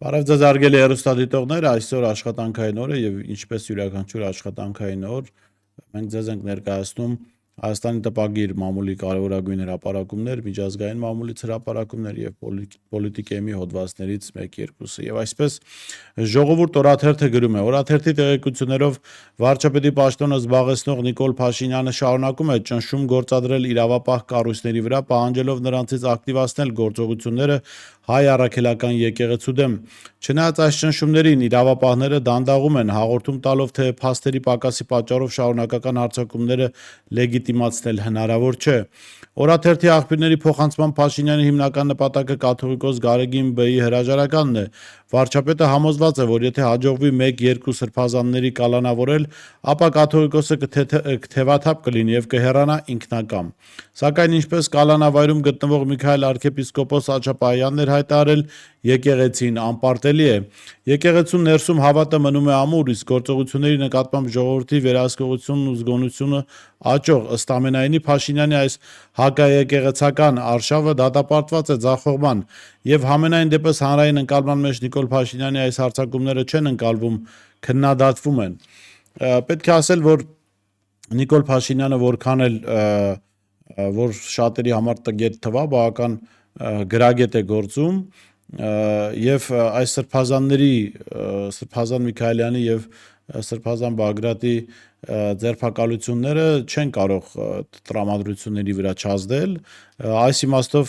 Բարև ձեզ արգելի հեռուստադիտողներ, այսօր աշխատանքային օր է եւ ինչպես յուրաքանչյուր աշխատանքային օր մենք ձեզ ենք ներկայացնում Հայաստանի տպագիր մամուլի կարևորագույն հրապարակումներ, միջազգային մամուլից հրապարակումներ եւ պոլիտիկեմի հոդվածներից 1-2-ը։ Եվ այսպես ժողովուրդ օրաթերթը գրում է. Օրաթերթի տեղեկություններով վարչապետի պաշտոնը զբաղեցնող Նիկոլ Փաշինյանը շարունակում է ճնշում գործադրել իրավապահ կառույցների վրա, պահանջելով նրանցից ակտիվացնել գործողությունները հայ առաքելական եկեղեցու դեմ։ Չնայած այս ճնշումներին իրավապահները դանդաղում են, հաղորդում տալով, թե փաստերի պակասի պատճառով շարունակական հարձակումները լեգիտիմացնել հնարավոր չէ։ Օրաթերթի աղբյուրների փոխանցման Փաշինյանի հիմնական նպատակը կաթողիկոս Գարեգին Բ-ի հրաժարականն է։ Վարչապետը համոզված է, որ եթե հաջողվի 1-2 սրբազանների կալանավորել, ապա կաթողիկոսը կթևաթափ կլինի եւ կհեռանա ինքնակամ։ Սակայն ինչպես կալանավայրում գտնվող Միքայել arczepiskopos Աչապահյանն էր հայտարարել, եկեղեցին անպարտելի է։ Եկեղեցուն ներսում հավատը մնում է ամուր, իսկ գործողությունների նկատմամբ ժողովրդի վերահսկողությունն ու զգոնությունը աճող։ Ըստ ամենայնի Փաշինյանի այս հակաեկեղեցական արշավը դատապարտված է ձախողման եւ համենայն դեպս հանրային ընկալման մեջ Նիկոլ Փաշինյանի այս հարձակումները չեն ընկալվում, քննադատվում են։ Պետք է ասել, որ Նիկոլ Փաշինյանը որքան էլ որ շատերի համար տգետ թվա, բավական գրագետ է գործում եւ այս սրբազան Միքայելյանի եւ սրբազան Բագրատի ձերբակալությունները չեն կարող տրամադրությունների վրա չազդել։ Այս իմաստով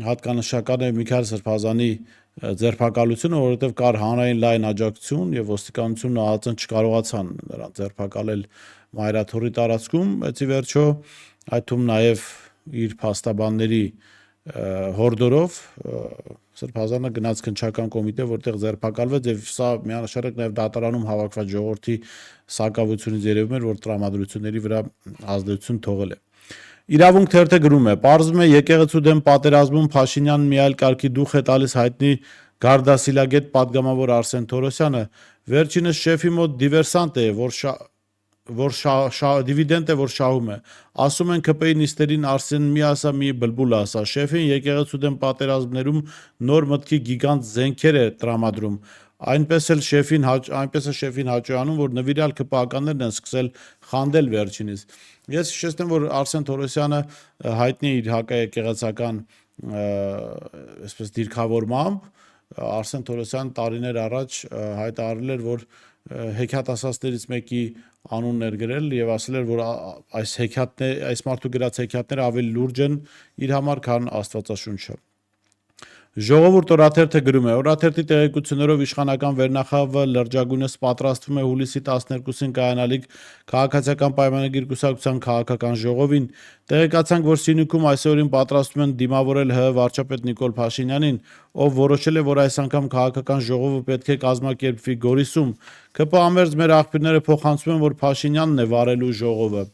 հատկանշական է Միքայել Սրբազանի ձերբակալությունը, որովհետև կար հանրային լայն աջակցություն եւ ոստիկանությունը ԱԱԾ-ն չկարողացան նրան ձերբակալել Մայրաթորի տարածքում, բայց ի վերջո այդ թվում նաեւ իր փաստաբանների հորդորով Սրբազանը գնաց քննչական կոմիտե, որտեղ ձերբակալվեց եւ սա միանշանակ նաեւ դատարանում հավաքված ժողովրդի սակավությունից երևում էր, որ տրամադրությունների վրա ազդեցություն թողել է։ Իրավունք թերթը գրում է. «Պարզվում է եկեղեցու դեմ պատերազմում Փաշինյանն մի այլ կարգի դուխ է տալիս հայտնի գարդասիլագետ падգամավոր Արսեն Թորոսյանը, վերջինս շեֆի մոտ դիվերսանտ է, որ դիվիդենդ է, որ շահում է։ Ասում են ԿՊ-ի նիստերին Արսեն մի ասա, մի բլբուլ ասա։ Շեֆին եկեղեցու դեմ պատերազմներում նոր մտքի գիգանտ զենքեր է տրամադրում։ Այնպես է շեֆին հաճոյանում, որ նվիրյալ ԿՊ-ականներն են սկսել խանդել վերջինիս»։ Ես հիշեցնեմ, որ Արսեն Թորոսյանը հայտնի իր հակաեկեղեցական այսպես դիրքավորմամբ Արսեն Թորոսյանը տարիներ առաջ հայտարարել էր, որ հեքիաթասացներից մեկի անուն ներգրել եւ ասել էր, որ այս մարդու գրած հեքիաթները ավելի լուրջ են իր համար, քան Աստվածաշունչը։ Ժողովուրդ օրաթերթը գրում է. Օրաթերթի տեղեկություններով իշխանական վերնախավը լրջագույնս պատրաստվում է հուլիսի 12-ին կայանալիք քաղաքացիական պայմանագիր կուսակցության քաղաքական ժողովին։ Տեղեկացանք, որ Սյունիքում այսօրին պատրաստվում են դիմավորել ՀՀ վարչապետ Նիկոլ Փաշինյանին, ով որոշել է, որ այս անգամ քաղաքական ժողովը պետք է կազմակերպվի Գորիսում։ ԿՊ ամերձ մեր աղբյուրները փոխանցում են, որ Փաշինյանն է վարելու ժողովը։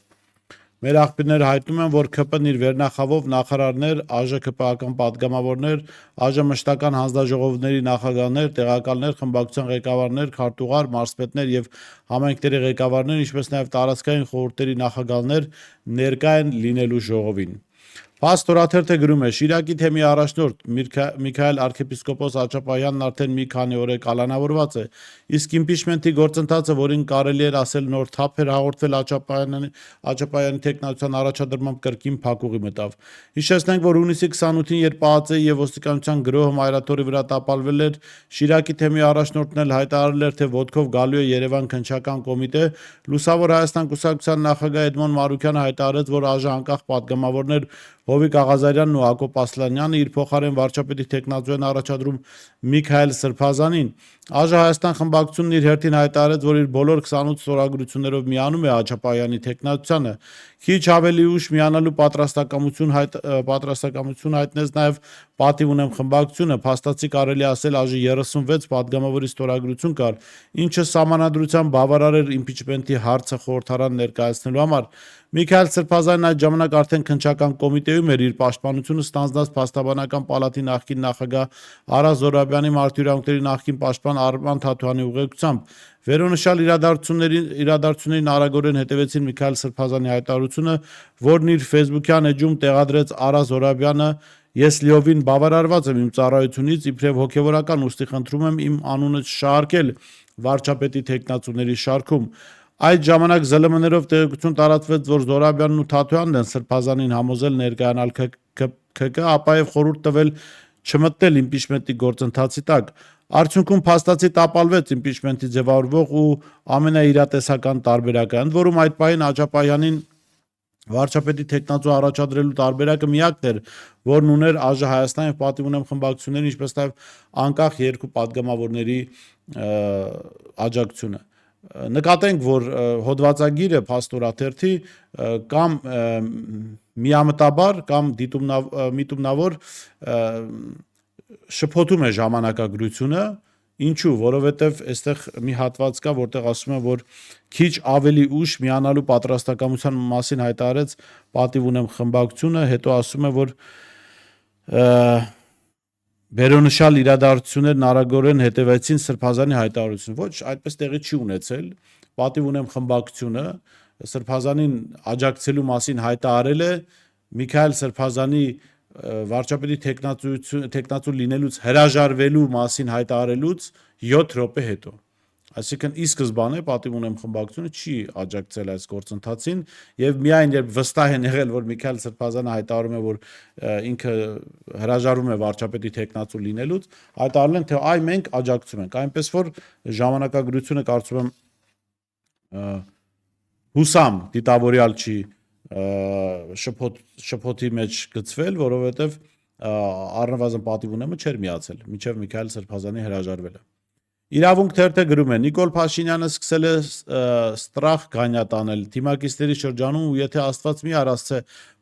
Մեր աղբյուրները հայտնում են, որ ԿՊ-ն իր վերնախավով նախարարներ, ԱԺ-ԿՊ-ական պատգամավորներ, ԱԺ-մշտական հանձնաժողովների նախագահներ, տեղակալներ, խմբակցության ղեկավարներ, քարտուղար, մարզպետներ եւ համայնքների ղեկավարներ, ինչպես նաեւ տարածքային խորհուրդների նախագահներ ներկա են լինելու ժողովին։ Փաստ օրաթերթը գրում է. Շիրակի թեմի առաջնորդ Միքայել arczepiskopos Աչապահյանն արդեն մի քանի օր է կալանավորված է, իսկ իմպիչմենթի գործընթացը, որին կարելի էր ասել նոր թափ էր հաղորդվել Աչապահյանի թեկնածության առաջադրմամբ, կրկին փակուղի մտավ։ Հիշեցնենք, որ հունիսի 28-ին, երբ ԱԱԾ-ի եւ ոստիկանության գրոհը Մայրաթորի վրա տապալվել էր, Շիրակի թեմի առաջնորդն էլ հայտարարել էր, թե ոտքով գալու է Երևան քննչական կոմիտե, Լուսավոր Հայաստան կուսակցության նախագահ Էդմոն Մարուքյանը հայտարարեց, որ ԱԺ-անկախ պատգամավորներ Հովիկ Աղազարյանն ու Հակոբ Ասլանյանը իր փոխարեն վարչապետի թեկնածու են առաջադրում Միքայել Սրբազանին։ ԱԺ Հայաստան խմբակցությունն իր հերթին հայտարարեց, որ իր բոլոր 28 ստորագրություններով միանում է Աչապահյանի թեկնածությանը։ Քիչ ավելի ուշ միանալու պատրաստակամություն հայտնեց նաև Պատիվ ունեմ խմբակցությունը, փաստացի կարելի ասել ԱԺ 36 պատգամավորի ստորագրություն կար, ինչը սահմանադրությամբ բավարար էր իմպիչմենթի հարցը խորհրդարան ներկայացնելու համար։ Միքայել Սրբազանն այդ ժամանակ արդեն քննչական կոմիտեում էր իր պաշտպանությունը ստանձնած փաստաբանական պալատի նախկին նախագահ Արա Զոհրաբյանի մարդու նախկին պաշտպան Արման Թաթուհանի ուղեկցությամբ։ Վերոնշյալ իրադարձություններին արագորեն հետևեցին Միքայել Սրբազանի հայտարարությունը, որն իր ֆեյսբուքյան էջում տեղադրեց Արա Զոհրաբյանը Ես լիովին բավարարված եմ իմ ծառայությունից, իբրև հոգևորական, ուստի խնդրում եմ իմ անունը չշահարկել վարչապետի թեկնածուների շարքում։ Այդ ժամանակ ԶԼՄ-ներով տեղեկություն տարածվեց, որ Զորաբյանն ու Թաթոյանն են Սրբազանին համոզել ներկայանալ ՔԿ, ապա եւ խորհուրդ տվել չմտնել իմպիչմենտի գործընթացի տակ։ Արդյունքում փաստացի տապալվեց իմպիչմենտի ձևավորվող ու ամենաիրատեսական տարբերակը, ընդ որում այդ պահին Աջապահյանին վարչապետի թեկնածու առաջադրելու տարբերակը միակն էր, որն ուներ ԱԺ Հայաստան եւ պատիվ ունեմ խմբակցությունների, ինչպես նաեւ անկախ երկու падգամավորների աջակցությունը։ Նկատենք, որ հոդվածագիրը Փաստորաթերթի կամ միամտաբար կամ միտումնավոր շփոթում է ժամանակագրությունը, ինչու, որովհետև այստեղ մի հատված կա, որտեղ ասում է, որ քիչ ավելի ուշ միանալու պատրաստակամության մասին հայտարարեց պատիվ ունեմ խմբակցությունը, հետո ասում է, որ վերոնշյալ իրադարձություններն արագորեն հետևեցին Սրբազանի հայտարարություն։ Ոչ, այդպես տեղի չի ունեցել։ Պատիվ ունեմ խմբակցությունը Սրբազանին աջակցելու մասին հայտարարել է Միքայել Սրբազանի վարչապետի թեկնածու լինելուց հրաժարվելու մասին հայտարարելուց 7 րոպե հետո։ Այսինքն ի սկզբանե պատիվ ունեմ խմբակցությունը չի աջակցել այս գործընթացին եւ միայն երբ վստահ են եղել, որ Միքայել Սրբազանը հայտարարում է, որ ինքը հրաժարվում է վարչապետի թեկնածու լինելուց, հայտարարել են, թե այ մենք աջակցում ենք, այնպես որ ժամանակագրությունը կարծում եմ հուսամ դիտավորյալ չի շփոթի մեջ գցվել, որովհետև առնվազն պատիվ ունեմը չէր միացել, մինչև Միքայել Սրբազանի հրաժարվելը։ Իրավունք թերթը գրում է. Նիկոլ Փաշինյանը սկսել է ստրախ գանյատ անել թիմակիցների շրջանում ու եթե Աստված մի արասցե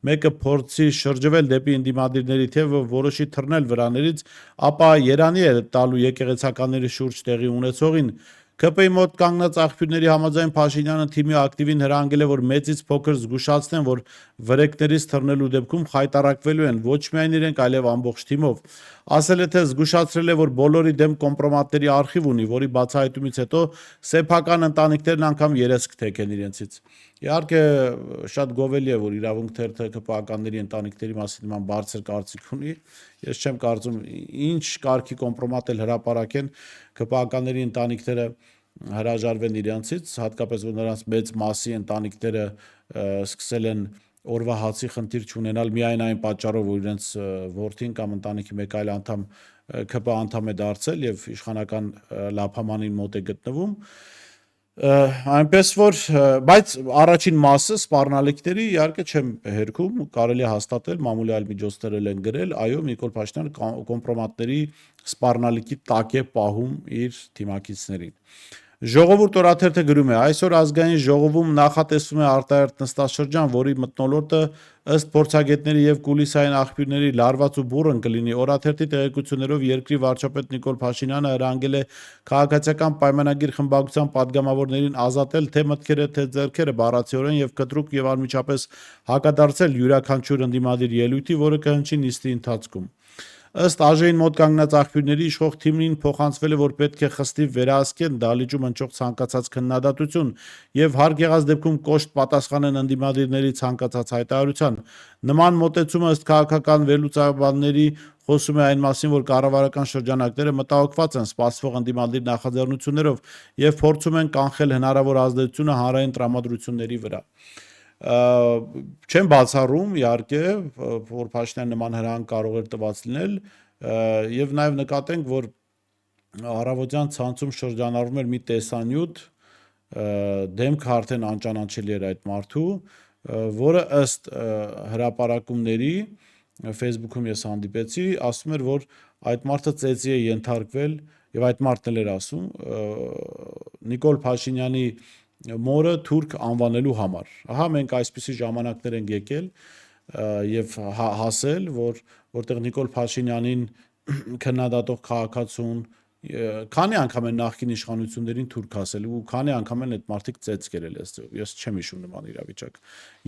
մեկը փորձի շրջվել դեպի ընդդիմադիրների թևը, որոշի թռնել վրաներից, ապա երանի է տալու եկեղեցականների շուրջ տեղի ունեցողին։ ԿՊ-ի մոտ կանգնած աղբյուրների համաձայն Փաշինյանը թիմի ակտիվին հրահանգել է, որ մեծից փոքր զգուշացնեն, որ վրեկներից թռնելու դեպքում խայտարակվելու են ոչ միայն իրենք, այլև ամբողջ թիմով։ Ասել է, թե զգուշացրել է, որ բոլորի դեմ կոմպրոմատների արխիվ ունի, որի բացահայտումից հետո սեփական ընտանիքներն անգամ երես կթեքեն իրենցից։ Իհարկե, շատ գովելի է, որ իրավունք թերթը ԿՊԱ-ականների ընտանիքների մասին նման բարձր կարծիք ունի։ Ես չեմ կարծում, ինչ կարգի կոմպրոմատ էլ հրապարակեն ԿՊԱ-ականների ընտանիքները հրաժարվեն իրենցից, հատկապես որ նրանց մեծ մասի ընտանիքները սկսել են օրվա հացի խնդիր չունենալ միայն այն պատճառով, որ իրենց որդին կամ ընտանիքի մեկ այլ անդամ ԿՊ անդամ է դարձել եւ իշխանական լափամանին մոտ է գտնվում, այնպես որ, բայց առաջին մասը սպառնալիքների իհարկե չեմ հերքում, կարելի է հաստատել, մամուլի այլ միջոցներ են գրել, այո, Նիկոլ Փաշինյանը կոմպրոմատների սպառնալիքի տակ է պահում իր թիմակիցներին։ Ժողովուրդ օրաթերթը գրում է. այսօր ազգային ժողովում նախատեսվում է արտահերթ նստաշրջան, որի մթնոլորտը ըստ փորձագետների եւ կուլիսային աղբյուրների լարված ու բուռն կլինի։ Օրաթերթի տեղեկություններով երկրի վարչապետ Նիկոլ Փաշինյանը հրահանգել է քաղաքացիական պայմանագիր խմբակցության падգամավորներին ազատել թե մտքերը, թե ձեռքերը բառացիորեն եւ կտրուկ եւ անմիջապես հակադարձել յուրաքանչյուր ընդդիմադիր ելույթի, որը կհնչի նիստի ընթացքում։ Ըստ ԱԺ-ին մոտ կանգնած աղբյուրների իշխող թիմին փոխանցվել է, որ պետք է խստիվ վերահսկեն դահլիճում հնչող ցանկացած քննադատություն եւ հարկ եղած դեպքում կոշտ պատասխանեն ընդդիմադիրների ցանկացած հայտարարության։ Նման մոտեցումը ըստ քաղաքական վերլուծաբանների խոսում է այն մասին, որ կառավարական շրջանակները մտահոգված են սպասվող ընդդիմադիր նախաձեռնություններով եւ փորձում են կանխել հնարավոր ազդեցությունը հանրային տրամադրությունների վրա։ Չեմ բացառում, իհարկե, որ Փաշինյան նման հրահանգ կարող էր տված լինել եւ նաեւ նկատենք, որ առավոտյան ցանցում շրջանառվում էր մի տեսանյութ, դեմքը արդեն անճանաչելի էր այդ մարդու, որը ըստ հրապարակումների Facebook-ում ես հանդիպեցի, ասում էր, որ այդ մարդը ծեծի է ենթարկվել եւ այդ մարդն էլ էր ասում Նիկոլ Փաշինյանի մորը թուրք անվանելու համար։ Ահա մենք այսպիսի ժամանակներ ենք եկել եւ հասել, որտեղ Նիկոլ Փաշինյանին քննադատող քաղաքացուն քանի անգամ են նախկին իշխանություններին թուրք ասել ու քանի անգամ են այդ մարդիկ ծեծ կերել, ես չեմ հիշում նման իրավիճակ։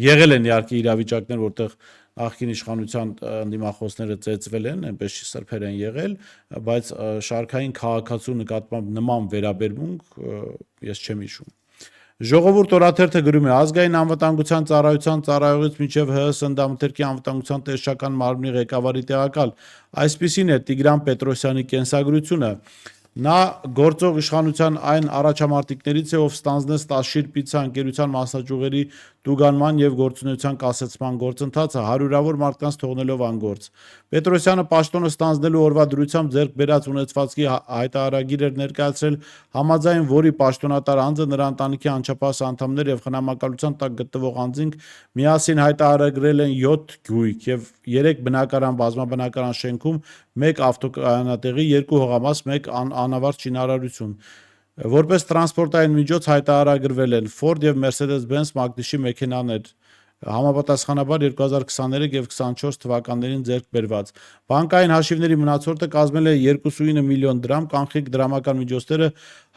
Եղել են իհարկե իրավիճակներ, որտեղ նախկին իշխանության ընդդիմախոսները ծեծվել են, այնպես չի սրբեր են եղել, բայց շարքային քաղաքացու նկատմամբ նման վերաբերմունք ես չեմ հիշում։ Ժողովուրդ օրաթերթը գրում է ազգային անվտանգության ծառայության ծառայողից մինչև ՀՀ սննդամթերքի անվտանգության տեսչական մարմնի ղեկավարի տեղակալ։ Այսպիսին է Տիգրան Պետրոսյանի կենսագրությունը։ Նա գործող իշխանության այն առաջամարտիկներից է, ով ստանձնեց Տաշիր պիցցա ընկերության մասնաճյուղերի տուգանման եւ գործունեության կասեցման գործընթացը հարյուրավոր մարդկանց թողնելով անգործ։ Պետրոսյանը պաշտոնը ստանձնելու օրվա դրությամբ ձեռք բերած ունեցվածքի հայտարարագիր էր ներկայացրել, համաձայն որի պաշտոնատար անձը նրա ընտանիքի անչափահաս անդամներ եւ խնամակալության տակ գտնվող անձինք միասին հայտարարագրել են 7 գույք եւ 3 բնակարան բազմաբնակարան շենքում, 1 ավտոկայանատեղի, 2 հողամաս, 1 անավարտ շինարարություն։ Որպես տրանսպորտային միջոց հայտարարագրվել են Ford եւ Mercedes-Benz Magnum մեքենաներ, համապատասխանաբար 2023 եւ 24 թվականներին ձեռք բերված։ Բանկային հաշիվների մնացորդը կազմել է 29 միլիոն դրամ, կանխիկ դրամական միջոցները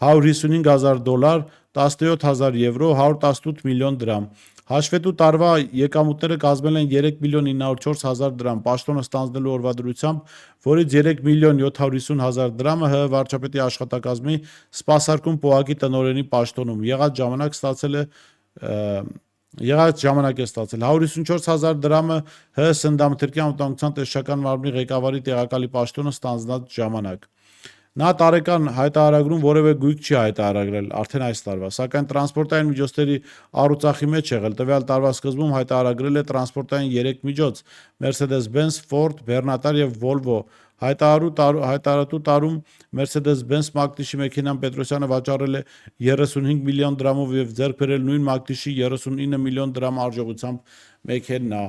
$155,000, 17,000 եվրո, 118 միլիոն դրամ։ Հաշվետու տարվա եկամուտները կազմել են 3 միլիոն 904,000 դրամ, պաշտոնը ստանձնելու օրվա դրությամբ, որից 3 միլիոն 750,000 դրամը ՀՀ վարչապետի աշխատակազմի սպասարկում պոակի տնօրենի պաշտոնում եղած ժամանակ է ստացել։ 154,000 դրամը ՀՀ սննդամթերքի անվտանգության տեսչական մարմնի ղեկավարի տեղակալի պաշտոնը ստանձնած ժամանակ։ Նա տարեկան հայտարարագրում որևէ գույք չի հայտարարագրել արդեն այս տարվա, սակայն տրանսպորտային միջոցների առուծախի մեջ եղել։ Տվյալ տարվա սկզբում հայտարարագրել է տրանսպորտային 3 միջոց՝ Mercedes-Benz, Ford, Bernattar եւ Volvo։ Հայտարարատու տարում Mercedes-Benz Magnum մեքենան Պետրոսյանը վաճառել է 35 միլիոն դրամով եւ ձեռք բերել նույն Magnum-ի 39 միլիոն դրամ արժողությամբ մեքենա։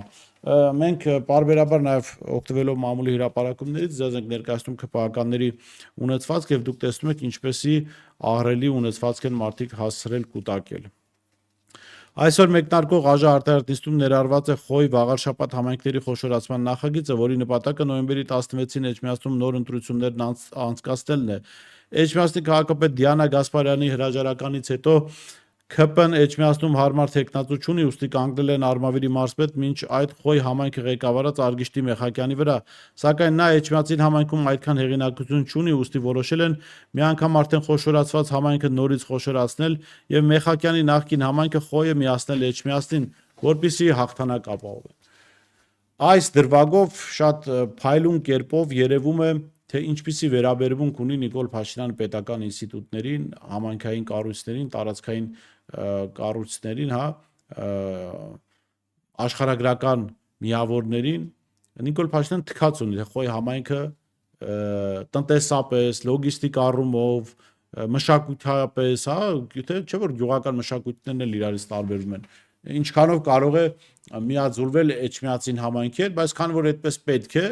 Մենք պարբերաբար նաև օգտվելով մամուլի հրապարակումներից ձեզ ենք ներկայացնում ԿՊԱ-ականների ունեցվածք եւ դուք տեսնում եք ինչպեսի ահռելի ունեցվածք են մարդիկ հասցրել կուտակել։ Այսօր մեկնարկող ԱԺ արտահայտիստում ներառված է Խոյ Վաղարշապատ համայնքների խոշորացման նախագիծը, որի նպատակը նոյեմբերի 16-ին Էջմիածնում նոր ընտրություններն անցկացնելն է։ Էջմիածնի քաղաքապետ Դիանա Գասպարյանի հրաժարականից հետո ՔՊ-ն Էջմիածնում հարմար թեկնածու չունի, ուստի կանգնել են Արմավիրի մարզպետ մինչ այդ Խոյ համայնքը ղեկավարած Արգիշտի Մեխակյանի վրա, սակայն նա Էջմիածին համայնքում այդքան հեղինակություն չունի, ուստի որոշել են մի անգամ արդեն խոշորացված համայնքը նորից խոշորացնել եւ Մեխակյանի նախկին համայնքը Խոյը միացնել Էջմիածնին, որպեսզի հաղթանակ ապահովեն։ Այս դրվագով շատ փայլուն կերպով երևում է, թե ինչպիսի վերաբերմունք ունի Նիկոլ Փաշինյանը պետական ինստիտուտներին, համայնքային կառույցներին, տարածքային կառույցներին, աշխարհագրական միավորներին։ Նիկոլ Փաշինյանը թքած ունի, թե Խոյ համայնքը տնտեսապես, լոգիստիկ առումով, մշակութապես, թե չէ որ գյուղական մշակույթներն էլ իրարից տարբերվում են։ Ինչքանով կարող է միաձուլվել Էջմիածին համայնքի հետ, բայց քանի որ այդպես պետք է,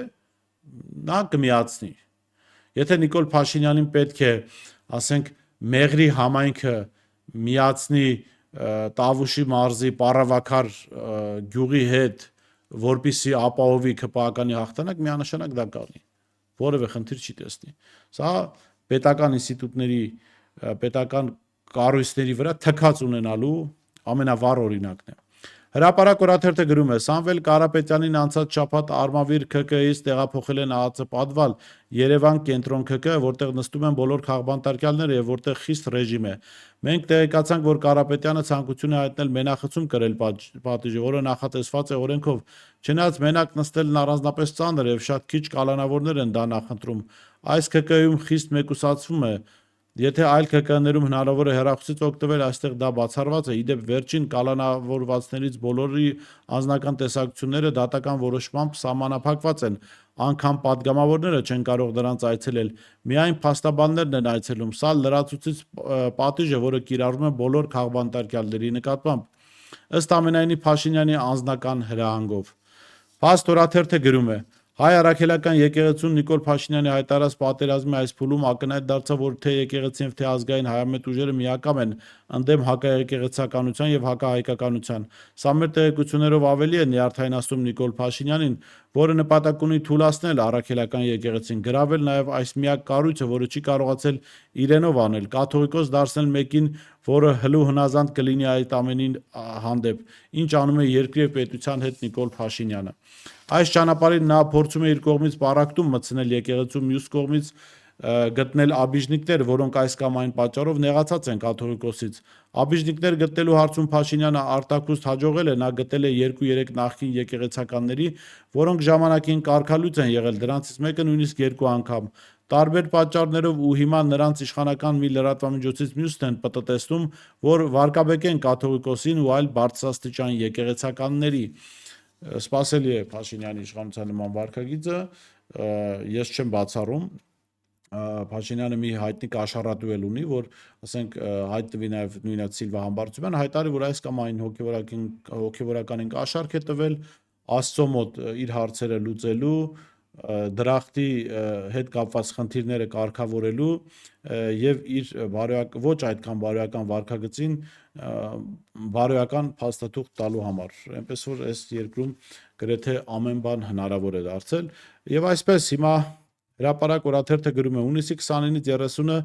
նա կմիացնի։ Եթե Նիկոլ Փաշինյանին պետք է, ասենք, Մեղրի համայնքը միացնի Տավուշի մարզի Պարավաքար գյուղի հետ, որպեսզի ապահովի ԿՊԱ-ականի հաղթանակ, միանշանակ դա կանի։ Որևէ խնդիր չի տեսնի։ Սա պետական ինստիտուտների, պետական կառույցների վրա թքած ունենալու ամենավառ օրինակն է։ Հրապարակ օրաթերթը գրում է. Սամվել Կարապետյանին անցած շաբաթ Արմավիր ՔԿ-ից տեղափոխել են ԱԱԾ պատվալ Երևան կենտրոն ՔԿ, որտեղ նստում են բոլոր քաղբանտարկյալները եւ որտեղ խիստ ռեժիմ է։ Մենք տեղեկացանք, որ Կարապետյանը ցանկություն է հայտնել մենախցում կրել պատիժը, որը նախատեսված է օրենքով։ Չնայած մենակ նստելն առանձնապես ծանր եւ շատ քիչ կալանավորներ են դա նախընտրում։ Այս ՔԿ-ում խիստ մեկուսացվում է։ Եթե այլ ՔԿ-ներում հնարավոր է հեռախոսից օգտվել, այստեղ դա բացառված է։ Իդեպ վերջին կալանավորվածներից բոլորի անձնական տեսակցությունները դատական որոշմամբ սահմանափակված են, անգամ падգամավորները չեն կարող դրանց այցելել, միայն փաստաբաններն են այցելում։ Սա լրացուցիչ պատիժ է, որը կիրառվում է բոլոր քաղբանտարկյալների նկատմամբ։ Ըստ ամենայնի Փաշինյանի անձնական հրահանգով։ Փաստ օրաթերթը գրում է. Հայ առաքելական եկեղեցուն Նիկոլ Փաշինյանի հայտարարած պատերազմի այս փուլում ակնհայտ դարձավ, որ թե եկեղեցին եւ թե ազգային հայամետ ուժերը միակամ են ընդդեմ հակաեկեղեցականության եւ հակահայկականության։ Սա մեր տեղեկություններով ավելի է նյարդայնացնում Նիկոլ Փաշինյանին, որը նպատակ ունի թուլացնել առաքելական եկեղեցին, գրավել նաեւ այս միակ կառույցը, որը չի կարողացել իրենով անել, կաթողիկոս դարձնել մեկին, որը հլու հնազանդ կլինի այդ ամենին հանդեպ, ինչ անում է երկրի եւ պետության հետ Նիկոլ Փաշինյանը։ Այս ճանապարհին նա փորձում է իր կողմից պարակտում մտցնել եկեղեցու, մյուս կողմից գտնել աբիժնիկներ, որոնք այս կամ այն պատճառով նեղացած են կաթողիկոսից։ Աբիժնիկներ գտնելու հարցում Փաշինյանը արտակուստ հաջողել է, նա գտել է 2-3 նախկին եկեղեցականների, որոնք ժամանակին կարգալույծ են եղել, դրանցից մեկը նույնիսկ 2 անգամ։ Տարբեր պատճառներով ու հիմա նրանց իշխանական մի լրատվամիջոցից մյուսն են պտտեցնում, որ վարկաբեկեն կաթողիկոսին ու այլ բարձրաստիճան եկեղեցականների։ Սպասելի է Փաշինյանի իշխանության նման վարկագիծը, ես չեմ բացառում։ Փաշինյանը մի հայտնի կաշառատու էլ ունի, որ ասենք հայտնվի նաև նույնը Սիլվա Համբարձումյանը հայտարարի, որ այս կամ այն հոգևորականին կաշառք է տվել Աստծո մոտ իր հարցերը լուծելու, դրախտի հետ կապված խնդիրները կարգավորելու եւ իր ոչ այդքան բարոյական վարկագծին բարոյական փաստաթուղթ տալու համար։ Այնպես որ այս երկրում գրեթե ամեն բան հնարավոր է դարձել եւ այսպես հիմա հրապարակ օրաթերթը գրում է հունիսի 29-ից 30-ը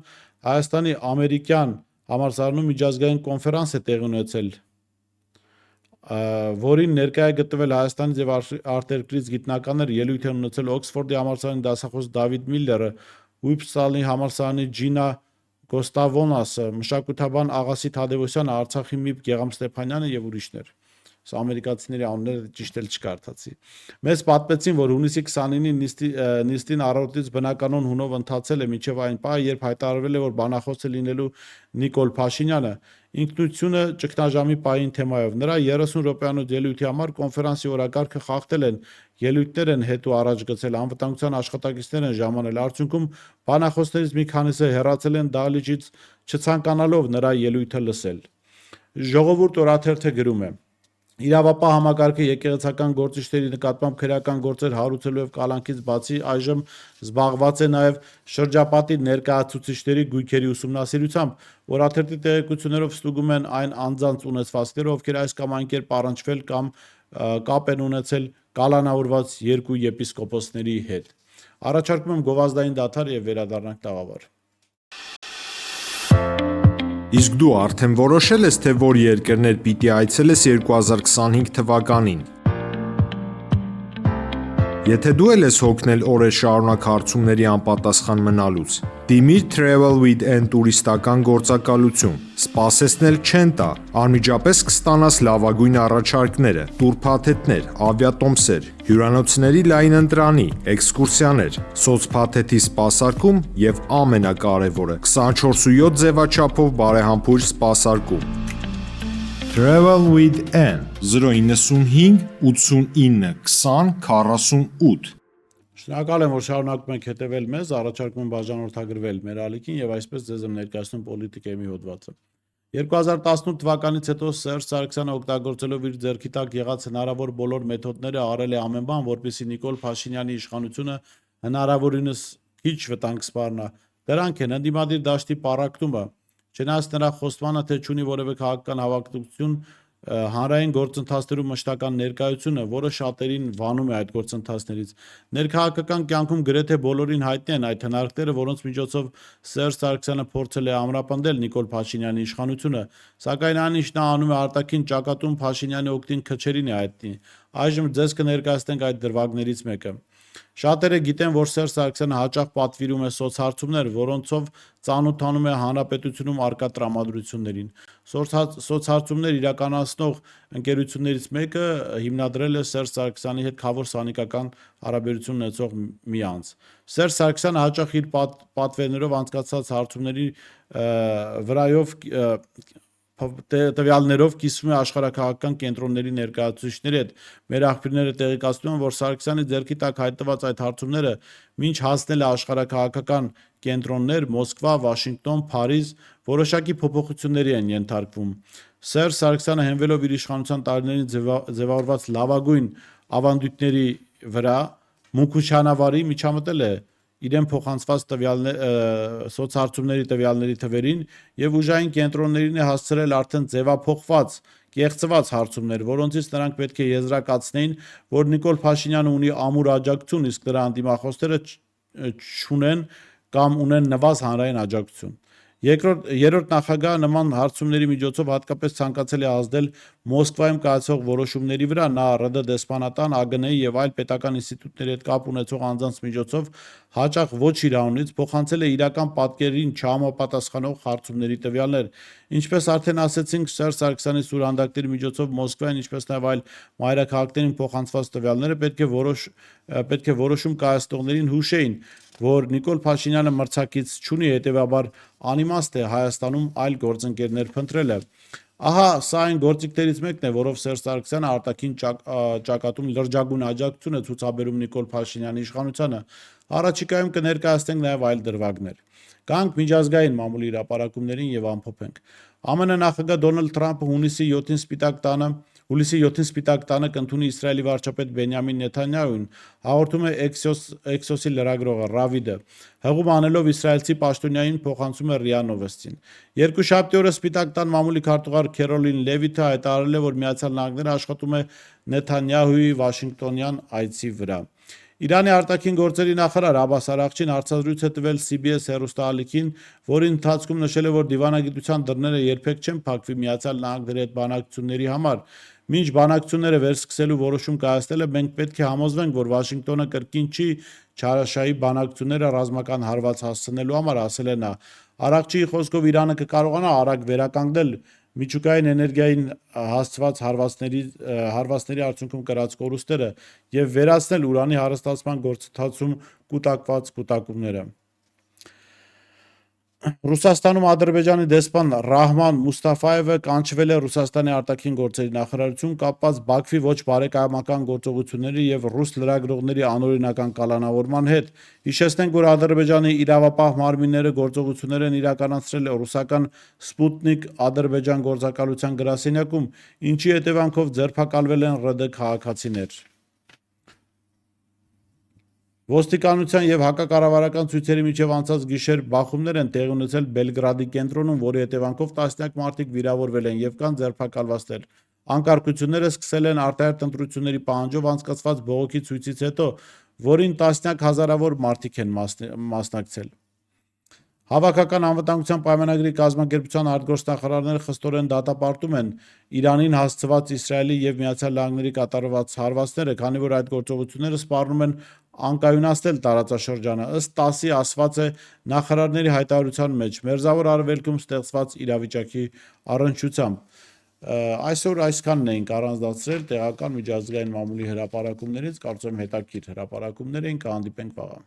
Հայաստանի ամերիկյան համալսարանում միջազգային կոնֆերանս է տեղի ունեցել, որին ներկայ է գտնվել Հայաստանից եւ արտերկրից գիտնականներ, ելույթ են ունեցել Օքսֆորդի համալսարանի դասախոս Դավիթ Միլլերը, Ուիփսալի համալսարանի Ջինա Գոստավոնասը, մշակութաբան Աղասի Թադևոսյանը, Արցախի ՄԻՊ Գեգամ Ստեփանյանը եւ ուրիշներ։ Սա ամերիկացիների անունները ճիշտ էլ չկարդացի։ Մեզ պատմեցին, որ հունիսի 29-ին նիստին առավոտից բնականon հունով ընթացել է մինչև այն պահը, երբ հայտարարվել է, որ բանախոս է լինելու Նիկոլ Փաշինյանը, ինքնությունը ճգնաժամի պահին թեմայով։ Նրա 30 րոպեանոց ելույթի համար կոնֆերանսի օրակարգը խախտել են, ելույթներ են հետ ու առաջ գցել, անվտանգության աշխատակիցներ են ժամանել, արդյունքում բանախոսներից մի քանիսը հեռացել են դահլիճից, չցանկանալով նրա ելույթը լսել։ Ժողովուրդ օրաթերթը գրում է. Իրավապահ համակարգը եկեղեցական գործիչների նկատմամբ քրեական գործեր հարուցելու եւ կալանքից բացի այժմ զբաղված է նաեւ շրջապատի ներկայացուցիչների գույքերի ուսումնասիրությամբ, օրաթերթի տեղեկություններով ստուգում են այն անձանց ունեցվածքները, ովքեր այս կամ այն կերպ առնչվել կամ կապ են ունեցել կալանավորված 2 եպիսկոպոսների հետ։ Առաջարկում եմ գովազդային դադար եւ վերադառնանք տաղավար։ Իսկ դու արդեն որոշել ես, թե որ երկրներ պիտի այցելես 2025 թվականին։ Եթե դու ես հոգնել օրեր շարունակ հարցումների անպատասխան մնալուց, դիմիր Travel with N տուրիստական գործակալություն, սպասեցնել չեն տա, անմիջապես կստանաս լավագույն առաջարկները, տուրփաթեթներ, ավիատոմսեր, հյուրանոցների լայն ընտրանի, էքսկուրսիաներ, սոցփաթեթի սպասարկում եւ ամենակարևորը 24/7 ձևաչափով բարեհամբույր սպասարկում։ Travel with N 095 89 20 48 Շնորհակալ եմ, որ շարունակում եք հետևել մեզ, առաջարկում եմ բաժանորդագրվել մեր ալիքին եւ այսպես ձեզ եմ ներկայացնում պոլիտիկայի մի հոդվածը։ 2018 թվականից հետո Սերժ Սարգսյանը օգտագործելով իր ձեռքի տակ եղած հնարավոր բոլոր մեթոդները արել է ամեն բան, որպեսզի Նիկոլ Փաշինյանի իշխանությունը հնարավորինս քիչ վտանգ սպառնա։ Դրանք են ընդդիմադիր դաշտի պառակտումը, չնայած նրա խոստմանը, թե չունի որևէ քաղաքական հավակնություն, հանրային գործընթացներում մշտական ներկայությունը, որը շատերին վանում է այդ գործընթացներից։ Ներքաղաքական կյանքում գրեթե բոլորին հայտնի են այդ հնարքները, որոնց միջոցով Սերժ Սարգսյանը փորձել է ամրապնդել Նիկոլ Փաշինյանի իշխանությունը, սակայն այն, ինչ նա անում է արտաքին ճակատում, Փաշինյանի օգտին քչերին է հայտնի։ Այժմ ձեզ կներկայացնենք այդ դրվագներից մեկը։ Շատերը գիտեն, որ Սերժ Սարգսյանը հաճախ պատվիրում է սոցհարցումներ, որոնցով ծանոթանում է հանրապետությունում առկա տրամադրություններին։ Սոցհարցումներ իրականացնող ընկերություններից մեկը հիմնադրել է Սերժ Սարգսյանի հետ խավոր սանիկական հարաբերություն ունեցող մի անձ։ Սերժ Սարգսյանը հաճախ իր պատվերներով անցկացած հարցումների վրայով տվյալներով կիսվում է աշխարհաքաղաքական կենտրոնների ներկայացուցիչների հետ։ Մեր աղբյուրները տեղեկացնում են, որ Սարգսյանի ձեռքի տակ հայտնված այդ հարցումները մինչ հասնել է աշխարհաքաղաքական կենտրոններ Մոսկվա, Վաշինգտոն, Փարիզ, որոշակի փոփոխությունների են ենթարկվում։ Սերժ Սարգսյանը հենվելով իր իշխանության տարիներին ձևավորված լավագույն ավանդույթների վրա Մունքուչյանավարի միջամտել է իրեն փոխանցված սոցհարցումների տվյալների թվերին եւ ուժային կենտրոններին է հասցրել արդեն ձևափոխված, կեղծված հարցումներ, որոնցից նրանք պետք է եզրակացնեին, որ Նիկոլ Փաշինյանը ունի ամուր աջակցություն, իսկ նրա անդիմախոսները չունեն կամ ունեն նվազ հանրային աջակցություն։ Երրորդ նախագահը նման հարցումների միջոցով հատկապես ցանկացել է ազդել Մոսկվայում կայացող որոշումների վրա, նա ՌԴ դեսպանատան, ԱԳՆ-ի եւ այլ պետական ինստիտուտների հետ կապ ունեցող անձանց միջոցով հաճախ ոչ իր անունից փոխանցել է իրական պատկերին չհամապատասխանող հարցումների տվյալներ։ Ինչպես արդեն ասացինք, Սերժ Սարգսյանի սուրհանդակների միջոցով Մոսկվային, ինչպես նաև այլ մայրաքաղաքներին փոխանցված տվյալները պետք է որոշում կայացնողներին հուշեին, որ Նիկոլ Փաշինյանը մրցակից չունի, հետևաբար անիմաստ է Հայաստանում այլ գործընկերներ փնտրելը։ Ահա սա այն գործիքներից մեկն է, որով Սերժ Սարգսյանը արտաքին ճակատում լրջագույն աջակցություն է ցուցաբերում Նիկոլ Փաշինյանի իշխանությանը։ Առաջիկայում կներկայացնենք նաև այլ դրվագներ։ Գանք միջազգային մամուլի հրապարակումներին եւ ամփոփենք։ ԱՄՆ նախագահ Դոնալդ Թրամփը հուլիսի 7-ին Սպիտակ տանը կընդունի Իսրայելի վարչապետ Բենյամին Նեթանյահուին, հաղորդում է Axios-ի լրագրողը Ռավիդը։ Հղում անելով իսրայելցի պաշտոնյային փոխանցում է ՌԻԱ Նովոստին։ Երկուշաբթի օրը Սպիտակ տան մամուլի քարտուղար Քերոլին Լևիթը հայտարարել է, որ Միացյալ Նահանգները աշխատում է Նեթանյահուի Վաշինգտոնյան այցի վրա։ Իրանի արտաքին գործերի նախարար Աբբաս Արաղչին հարցազրույց է տվել CBS հեռուստաալիքին, որի ընթացքում նշել է, որ դիվանագիտության դռները երբեք չեն փակվի Միացյալ Նահանգների հետ բանակցությունների համար։ Մինչ բանակցությունները վերսկսելու որոշում կայացնել է, մենք պետք է համոզվենք, որ Վաշինգտոնը կրկին չի չարաշահի բանակցությունները ռազմական հարված հասցնելու համար, ասել է նա։ Արաղչիի խոսքով Իրանը կկարողանա արագ վերականգնել միջուկային էներգիային հասցված հարվածների արդյունքում կրած կորուստները եւ վերացնել ուրանի հարստացման գործընթացում կուտակված կուտակումները։ Ռուսաստանում Ադրբեջանի դեսպան Ռահման Մուստաֆայևը կանչվել է Ռուսաստանի արտաքին գործերի նախարարություն կապված Բաքվի ոչ բարեկամական գործողությունների եւ ռուս լրագրողների անօրինական կալանավորման հետ։ Հիշեցնենք, որ Ադրբեջանի իրավապահ մարմինները գործողություններ են իրականացրել ռուսական Սպուտնիկ Ադրբեջան գործակալության գրասենյակում, ինչի հետևանքով ձերբակալվել են ՌԴ քաղաքացիներ։ Ոստիկանության եւ հակակառավարական ցույցերի միջև անցած գիշեր բախումներ են տեղի ունեցել Բելգրադի կենտրոնում, որի հետևանքով տասնյակ մարդիկ վիրավորվել են եւ կան ձերբակալվածներ։ Անկարգությունները սկսել են արտահերթ ընտրությունների պահանջով անցկացված բողոքի ցույցից հետո, որին տասնյակ հազարավոր մարդիկ են մասնակցել։ Հավաքական անվտանգության պայմանագրի կազմակերպության արտգործնախարարները խստորեն դատապարտում են Իրանին հասցված Իսրայելի եւ Միացյալ Նահանգների կատարված հարվածները, քանի որ այդ գործողությունները սպառնում են անկայունացնել տարածաշրջանը, ըստ ՏԱՍ-ի ասված է նախարարների հայտարարության մեջ, Մերձավոր Արևելքում ստեղծված իրավիճակի առնչությամբ։ Այսօր այսքանն էինք առանձնացրել տեղական միջազգային մամուլի հրապարակումներից, կարծում եմ հետաքրքիր հրապարակումներ էին, կհանդիպենք վաղը։